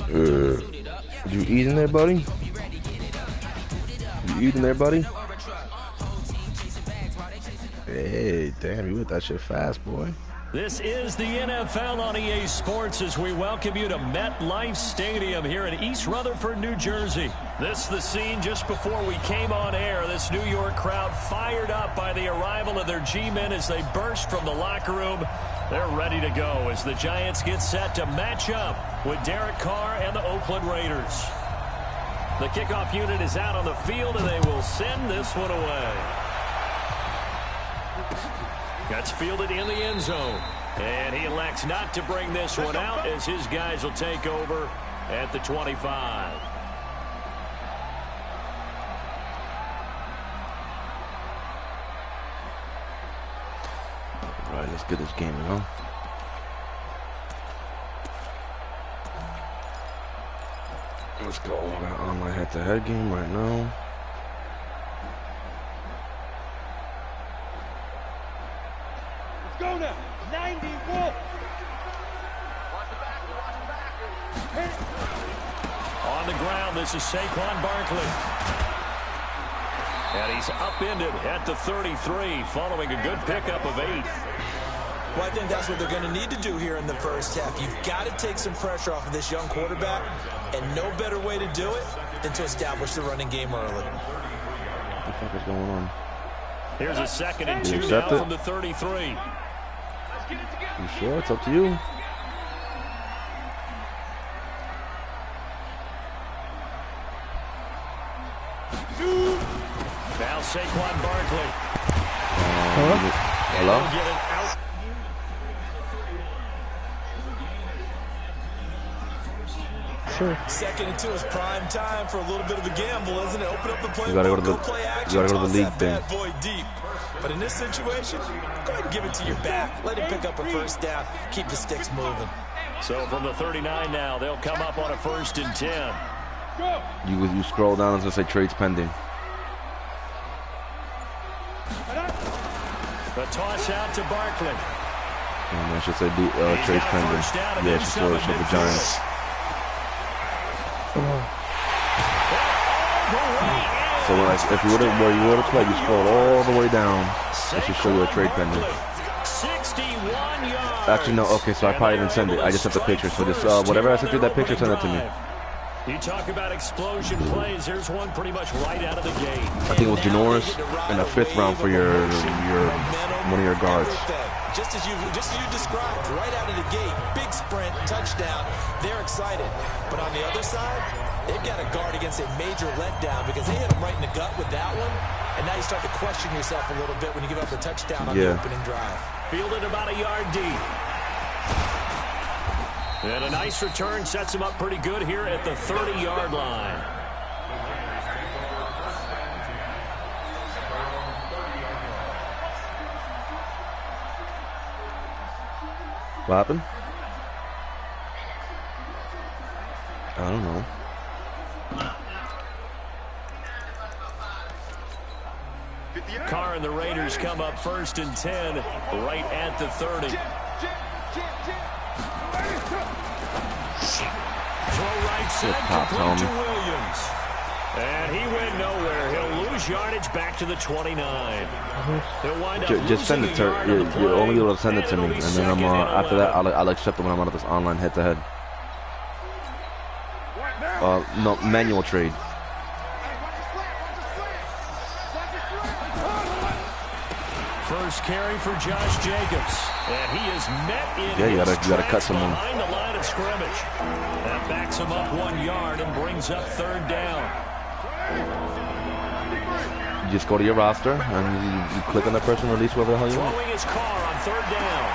You eating there, buddy? You eating there, buddy? Hey, damn, you with that shit fast, boy. This is the NFL on EA Sports as we welcome you to MetLife Stadium here in East Rutherford, New Jersey. This is the scene just before we came on air. This New York crowd fired up by the arrival of their G-men as they burst from the locker room. They're ready to go as the Giants get set to match up with Derek Carr and the Oakland Raiders. The kickoff unit is out on the field, and they will send this one away. That's fielded in the end zone. And he elects not to bring this one out as his guys will take over at the 25. All right, let's get this game, you know? Let's go on my head-to-head game right now. Go now, 91. On the ground, this is Saquon Barkley. And he's upended at the 33 following a good pickup of 8. Well, I think that's what they're going to need to do here in the first half. You've got to take some pressure off of this young quarterback, and no better way to do it than to establish the running game early. What the fuck is going on? Here's a 2nd and 2 now from the 33. You sure? It's up to you. Now Saquon Barkley. Hello? Get it out. Sure. 2nd and 2 is prime time for a little bit of a gamble, isn't it? Open up the play. You gotta go to the league thing. Boy deep. But in this situation, go ahead and give it to your back. Let him pick up a first down. Keep the sticks moving. So from the 39 now, they'll come up on a 1st and 10. You scroll down and it's gonna say trades pending. The toss out to Barkley. I should say trades pending. Yeah, it's for the Giants. So if you were to play, you scroll all the way down. It should show you a trade pending. 61 yards. Actually, no. Okay, so I probably didn't send it. I just have the picture. So just whatever I sent you that picture, send it to me. You talk about explosion plays. Here's one pretty much right out of the gate. I think it was Janoris in the 5th round for your one of your guards. Just as you described, right out of the gate, big sprint, touchdown. They're excited, but on the other side, they've got to guard against a major letdown because they hit them right in the gut with that one, and now you start to question yourself a little bit when you give up the touchdown on the opening drive. Fielded about a yard deep. And a nice return sets him up pretty good here at the 30-yard line. What happened? I don't know. Carr and the Raiders come up 1st and 10 right at the 30. Throw right side, complete to Williams. And he went nowhere. He'll lose yardage back to the 29. He'll wind up just send it to you're only able to send it to me, and then I'm after that I'll accept it when I'm out of this online head-to-head. No, manual trade. First carry for Josh Jacobs, and he is met in. Yeah, you gotta cut someone behind the line of scrimmage. That backs him up 1 yard and brings up 3rd down. You just go to your roster and you click on that person, release whoever the hell you want. Throwing his car on 3rd down.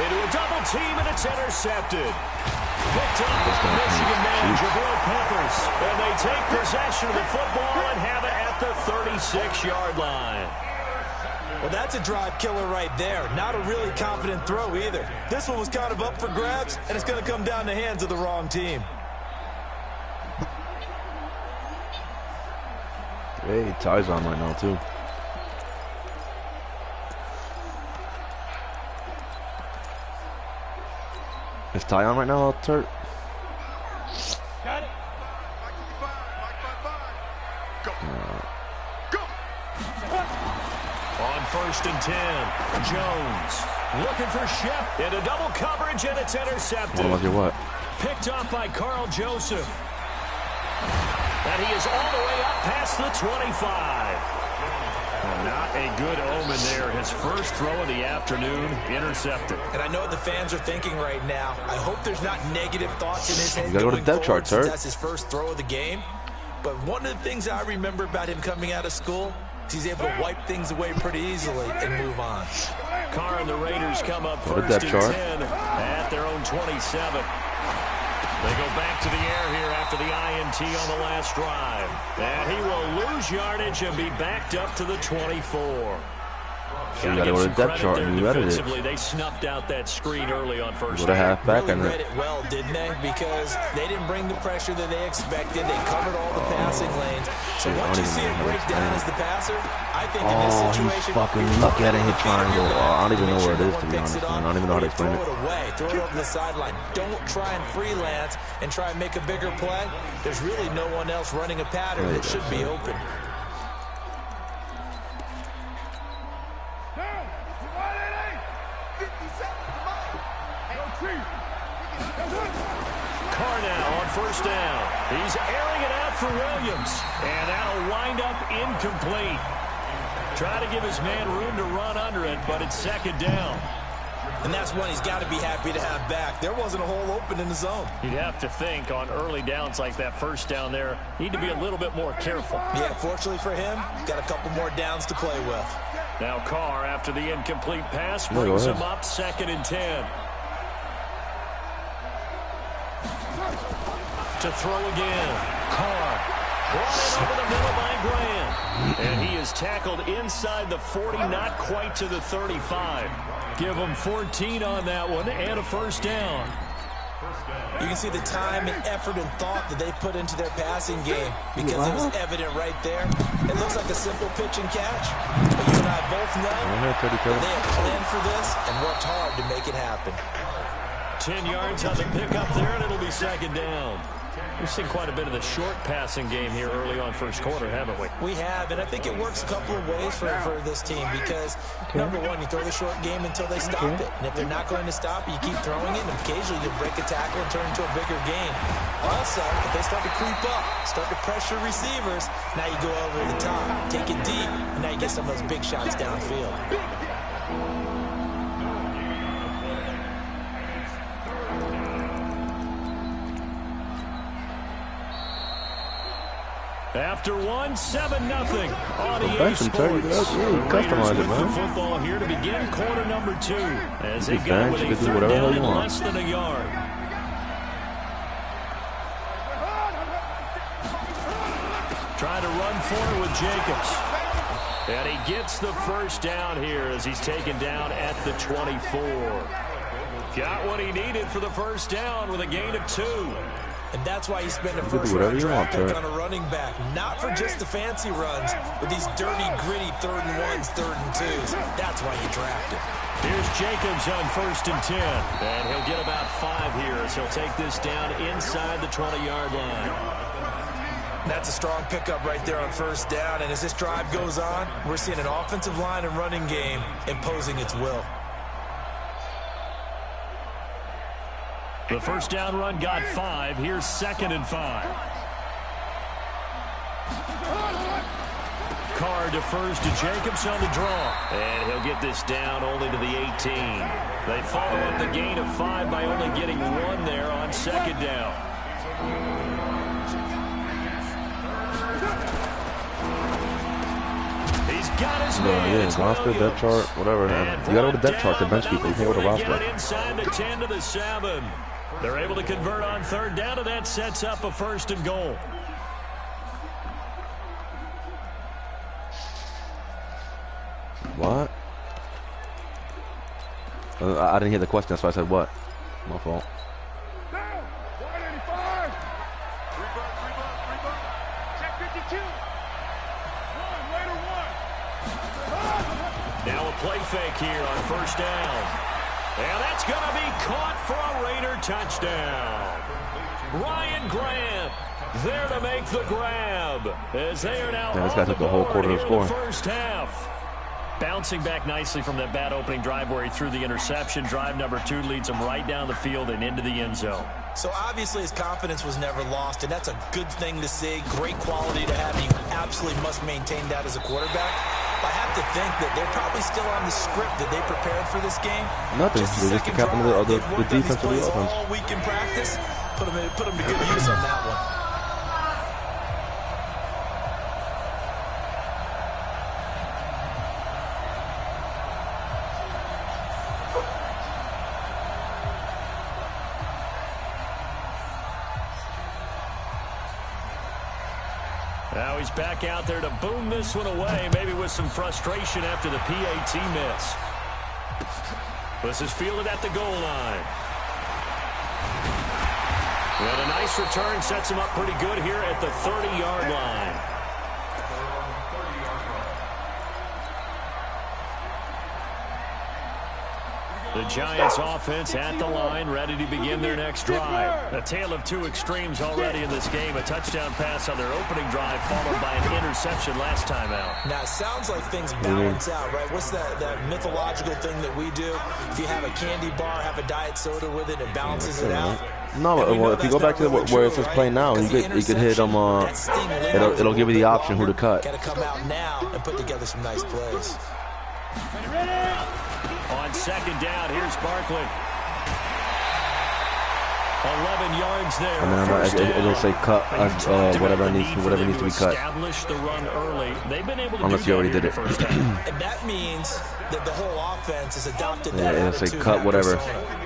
Into a double team, and it's intercepted. Picked up by the Michigan man, Jabril Peppers. And they take possession of the football and have it at the 36-yard line. Well, that's a drive killer right there. Not a really confident throw either. This one was kind of up for grabs, and it's going to come down the hands of the wrong team. Hey, Ty's on right now, too. Is Ty on right now, Turt? 1st and 10. Jones looking for Shep into double coverage, and it's intercepted. What? Picked off by Carl Joseph. And he is all the way up past the 25. Not a good omen there. His first throw of the afternoon, intercepted. And I know what the fans are thinking right now. I hope there's not negative thoughts in his head. You gotta go to depth chart, sir. That's his first throw of the game. But one of the things I remember about him coming out of school, he's able to wipe things away pretty easily and move on. Carr and the Raiders come up first and 10 at their own 27. They go back to the air here after the INT on the last drive. And he will lose yardage and be backed up to the 24. So you got to go to the depth chart and you edited it. They snuffed out that screen early on first. Go to halfback really and read it well, didn't they? Because they didn't bring the pressure that they expected. They covered all the passing lanes. So once you see it break down as the passer, I think in this situation, he's fucking looking at a hit triangle. I don't even know where it is, to be honest, man. I don't even know how to explain it. Throw it away. Throw it over the sideline. Don't try and freelance and try and make a bigger play. There's really no one else running a pattern that should be open. Carr now on first down. He's airing it out for Williams. And that'll wind up incomplete. Try to give his man room to run under it, but it's second down. And that's one he's got to be happy to have back. There wasn't a hole open in the zone. You'd have to think on early downs like that first down there, need to be a little bit more careful. Yeah, fortunately for him, got a couple more downs to play with. Now Carr, after the incomplete pass, brings him up 2nd and 10. To throw again. Carr brought in over the middle by Graham. And he is tackled inside the 40, not quite to the 35. Give him 14 on that one and a first down. You can see the time and effort and thought that they put into their passing game because it was evident right there. It looks like a simple pitch and catch, but you and I both know that they have planned for this and worked hard to make it happen. 10 yards on the pickup there, and it'll be second down. We've seen quite a bit of the short passing game here early on first quarter, haven't we? We have, and I think it works a couple of ways for this team because, number one, you throw the short game until they stop it. And if they're not going to stop it, you keep throwing it, and occasionally you break a tackle and turn it into a bigger game. Also, if they start to creep up, start to pressure receivers, now you go over the top, take it deep, and now you get some of those big shots downfield. After 7-0 on EA Sports. Customize it, man. Football here to begin quarter number 2 as they go with a third down in less than a yard. Trying to run forward with Jacobs. And he gets the first down here as he's taken down at the 24. Got what he needed for the first down with a gain of 2. And that's why you spend a first-round draft pick on a running back. Not for just the fancy runs, but these dirty, gritty 3rd and 1s, 3rd and 2s. That's why you draft him. Here's Jacobs on 1st and 10. And he'll get about 5 here as he'll take this down inside the 20-yard line. That's a strong pickup right there on first down. And as this drive goes on, we're seeing an offensive line and running game imposing its will. The first down run got 5. Here's 2nd and 5. Carr defers to Jacobs on the draw. And he'll get this down only to the 18. They follow up the gain of 5 by only getting 1 there on 2nd down. He's got his man. Roster, depth chart, whatever. You got to go to depth chart to bench people. You can't go to roster. Inside the 10 to the 7. They're able to convert on 3rd down, and that sets up a 1st and goal. What? I didn't hear the question, so I said what? My fault. Now a play fake here on 1st down. And that's going to be caught for a Raider touchdown. Ryan Grant there to make the grab as they are now this guy took the whole quarter to score. First half. Bouncing back nicely from that bad opening drive where he threw the interception. Drive number 2 leads him right down the field and into the end zone. So obviously his confidence was never lost, and that's a good thing to see. Great quality to have. You absolutely must maintain that as a quarterback. I have to think that they're probably still on the script that they prepared for this game. Nothing. They're just the captain of the defense of the offense. All week in practice. Put them to good use on that one. Now he's back out there to boom this one away, maybe with some frustration after the PAT miss. This is fielded at the goal line. And a nice return sets him up pretty good here at the 30-yard line. The Giants offense at the line, ready to begin their next drive. A tale of two extremes already in this game. A touchdown pass on their opening drive, followed by an interception last time out. Now, it sounds like things balance out, right? What's that mythological thing that we do? If you have a candy bar, have a diet soda with it, it balances it out. No, well, if you go back to where it says play now, you could hit them. It'll give you the option who to cut. Got to come out now and put together some nice plays. On second down, here's Barkley. 11 yards there. And then it'll say cut whatever needs to be cut. Establish the run early. They've been able to unless you already did it. And that means that the whole offense has adopted that. Yeah, it'll say cut whatever.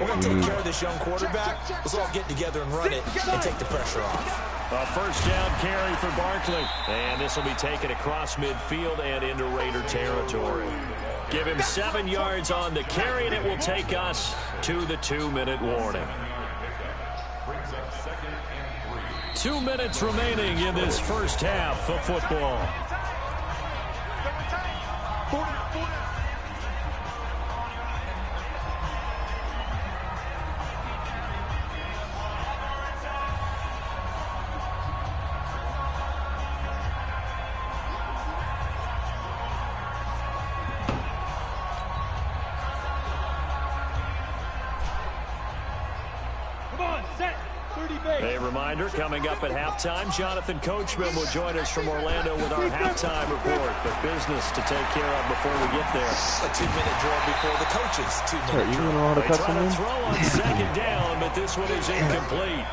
We're going to take care of this young quarterback. Let's all get together and run it and take the pressure off. A first down carry for Barkley. And this will be taken across midfield and into Raider territory. Give him 7 yards on the carry, and it will take us to the 2-minute warning. 2 minutes remaining in this first half of football. A reminder, coming up at halftime, Jonathan Coachman will join us from Orlando with our halftime report. But business to take care of before we get there. A 2-minute drill before the coaches. 2-minute drill. You know how to cut something? Throw on second down, but this one is incomplete.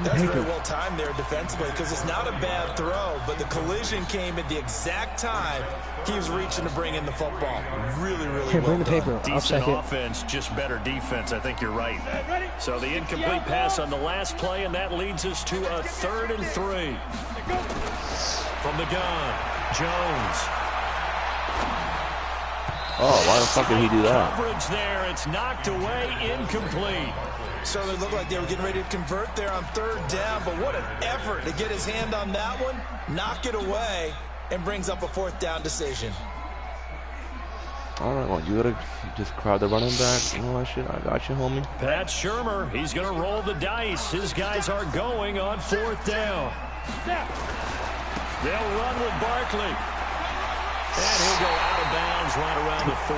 That's very well timed there defensively because it's not a bad throw, but the collision came at the exact time he was reaching to bring in the football. Really, really well done. Decent offense, just better defense. I think you're right. So the incomplete pass on the last play, and that leads us to a 3rd and 3. From the gun, Jones. Oh, why the fuck did he do that? Coverage there. It's knocked away, incomplete. Certainly looked like they were getting ready to convert there on 3rd down, but what an effort to get his hand on that one, knock it away, and brings up a 4th down decision. All right, well, you gotta just crowd the running back and all that shit. I got you, homie. Pat Shurmur, he's gonna roll the dice. His guys are going on 4th down. They'll run with Barkley. And he'll go out of bounds right around the 40.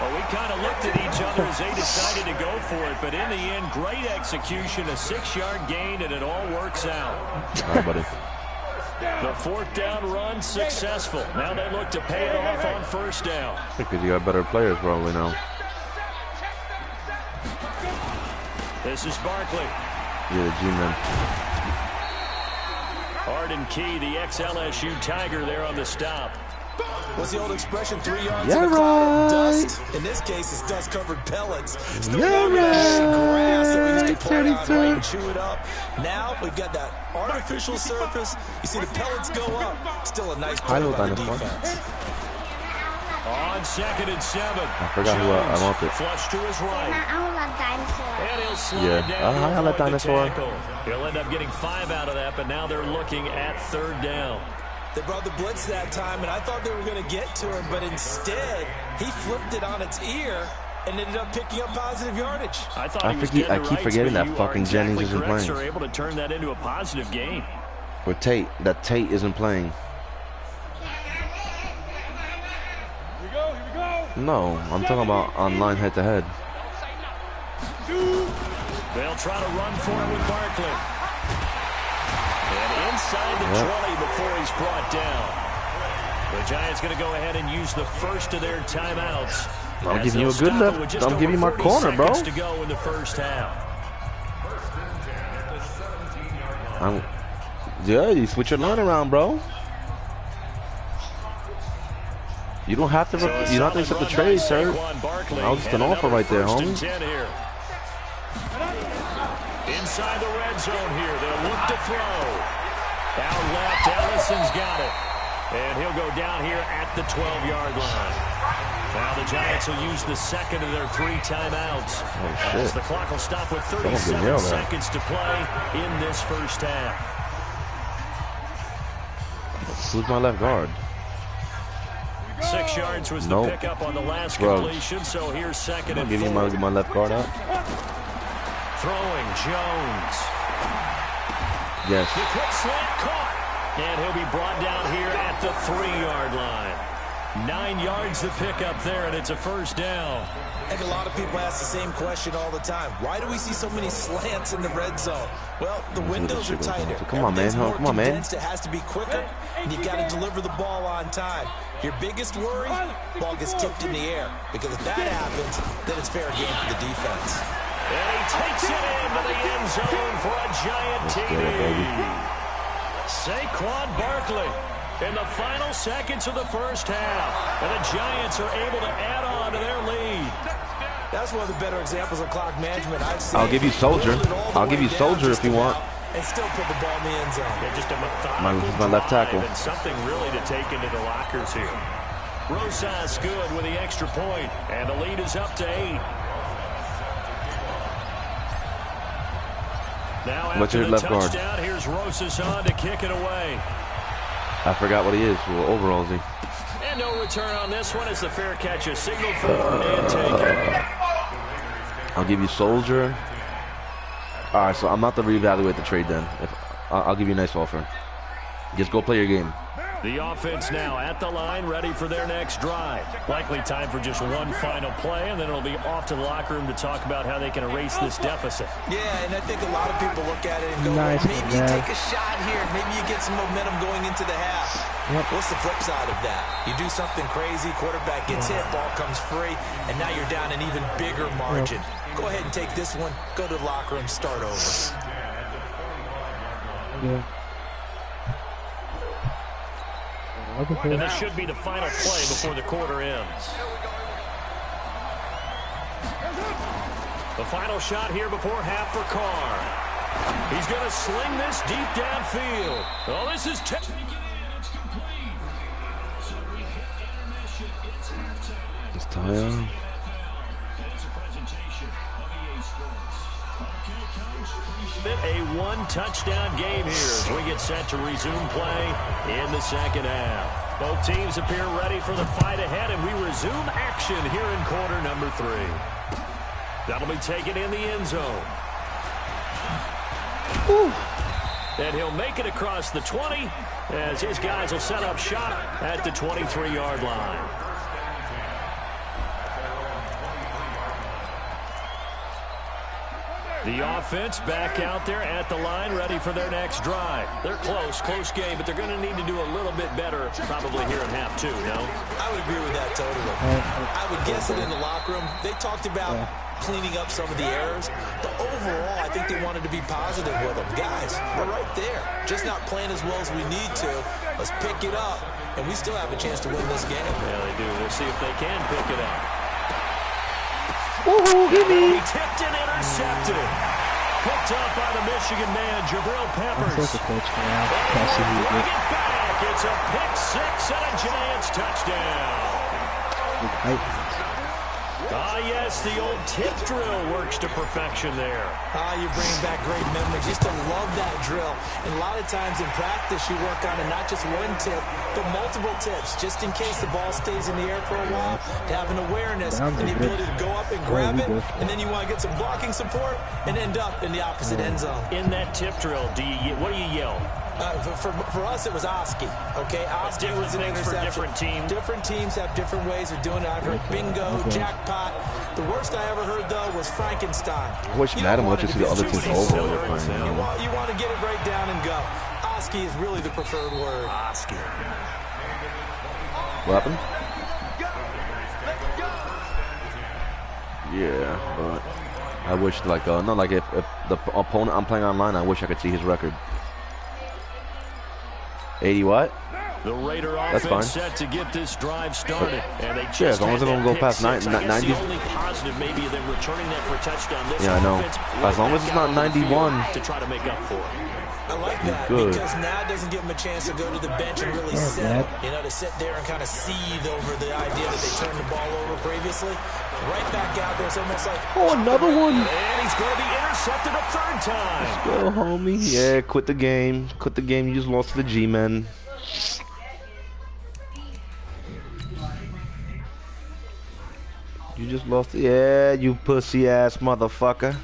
Well, we kind of looked at each other as they decided to go for it, but in the end, great execution, a 6-yard gain, and it all works out. All right, buddy. The 4th down run successful. Now they look to pay it off on 1st down. Because you got better players probably now. This is Barkley. Yeah, the G-man. Arden Key, the ex-LSU Tiger there on the stop. What's the old expression? 3 yards in a cloud of dust. In this case, it's dust-covered pellets. Still grass that we used to pour on right and chew it up. Now we've got that artificial surface. You see the pellets go up. Still a nice play by the defense. On 2nd and 7. I forgot who I wanted. Flush to his right. And he'll slide down. I like dinosaur. He'll end up getting 5 out of that, but now they're looking at 3rd down. They brought the blitz that time, and I thought they were going to get to him, but instead, he flipped it on its ear and ended up picking up positive yardage. I keep forgetting that fucking Jennings isn't playing. Are able to turn that into a positive gain. But Tate isn't playing. Here we go. No, I'm talking about online head-to-head. They'll try to run for it with Barkley. And inside the 20 before he's brought down. The Giants going to go ahead and use the first of their timeouts. I'm giving you a good left. I'm giving you my corner, bro. To go in the first half. Yeah, you switch your line around, bro. You don't have to. You don't have to accept the trade, sir. That was just an offer right there, homie. Inside the red zone here, they'll look to throw. Out left, Ellison's got it. And he'll go down here at the 12-yard line. Now the Giants will use the second of their 3 timeouts. Oh, as the clock will stop with 37 seconds to play in this first half. Who's my left guard? 6 yards was the pickup on the last completion, so here's second and 4. Give you my left guard out. Throwing, Jones. Yes. The quick slant caught. And he'll be brought down here at the 3-yard line. 9 yards the pickup there, and it's a first down. I think a lot of people ask the same question all the time. Why do we see so many slants in the red zone? Well, the windows are tighter. So come on, man. Come on, man. It has to be quicker, and you got to deliver the ball on time. Your biggest worry, ball gets tipped in the air. Because if that happens, then it's fair game for the defense. And he takes it into the end zone for a giant TD. Saquon Barkley in the final seconds of the first half. And the Giants are able to add on to their lead. That's one of the better examples of clock management I've seen. I'll give you Soldier. I'll give you Soldier if you want. And still put the ball in the end zone. Yeah, just a methodical my left tackle. And something really to take into the lockers here. Rosas good with the extra point. And the lead is up to 8. Now what's your left guard? Here's Rosas on to kick it away. I forgot what he is. What overall is he? And no return on this one as the fair catch is signaled for and taken. I'll give you Soldier. All right, so I'm not to reevaluate the trade then. I'll give you a nice offer. Just go play your game. The offense now at the line, ready for their next drive. Likely time for just one final play, and then it'll be off to the locker room to talk about how they can erase this deficit. Yeah, and I think a lot of people look at it and go, well, maybe you take a shot here. Maybe you get some momentum going into the half. What's the flip side of that? You do something crazy, quarterback gets hit, ball comes free, and now you're down an even bigger margin. Go ahead and take this one, go to the locker room, start over. Yeah. And this should be the final play before the quarter ends. The final shot here before half for Carr. He's going to sling this deep downfield. Oh, this is It's time. A one-touchdown game here as we get set to resume play in the second half. Both teams appear ready for the fight ahead, and we resume action here in quarter number 3. That'll be taken in the end zone. Woo. And he'll make it across the 20 as his guys will set up shop at the 23-yard line. The offense back out there at the line, ready for their next drive. They're close game, but they're going to need to do a little bit better probably here in half 2, no? I would agree with that totally. I would guess that in the locker room, they talked about cleaning up some of the errors, but overall, I think they wanted to be positive with them. Guys, we're right there. Just not playing as well as we need to. Let's pick it up, and we still have a chance to win this game. Yeah, they do. We'll see if they can pick it up. Woohoo, give me. Tipped and intercepted. Picked up by the Michigan man, Jabril Peppers. It's a pick 6 and a Giants touchdown. Yes, the old tip drill works to perfection there. You're bringing back great memories. Used to love that drill. And a lot of times in practice, you work on it, not just one tip, but multiple tips, just in case the ball stays in the air for a while, to have an awareness and the ability to go up and grab it, and then you want to get some blocking support and end up in the opposite end zone. In that tip drill, what do you yell? For us, it was Oski. Okay, Oski was an interception. For different teams. Different teams have different ways of doing it. I've heard bingo, jackpot. The worst I ever heard, though, was Frankenstein. I wish Madden would just see the other team's over. You want to get it right down and go. Oski is really the preferred word. Oski. What happened? Yeah, but I wish, like, no, like, if the opponent I'm playing online, I wish I could see his record. 80 what? The Raider That's offense fine. set to get this drive started. And they just as long as they don't go past 90. That's the only positive, maybe, them returning that for a touchdown. This Yeah, I know. offense, As long as it's not 91. To try to make up for it. I like that Good. because now it doesn't give him a chance to go to the bench and really settle. You know, to sit there and kind of seethe over the idea that they turned the ball over previously. Right back out there, it's almost like... Oh, another one. And he's going to be intercepted a third time. Let's go, homie. Yeah, quit the game. Quit the game. You just lost to the G-Men. You just lost. Yeah, you pussy-ass motherfucker.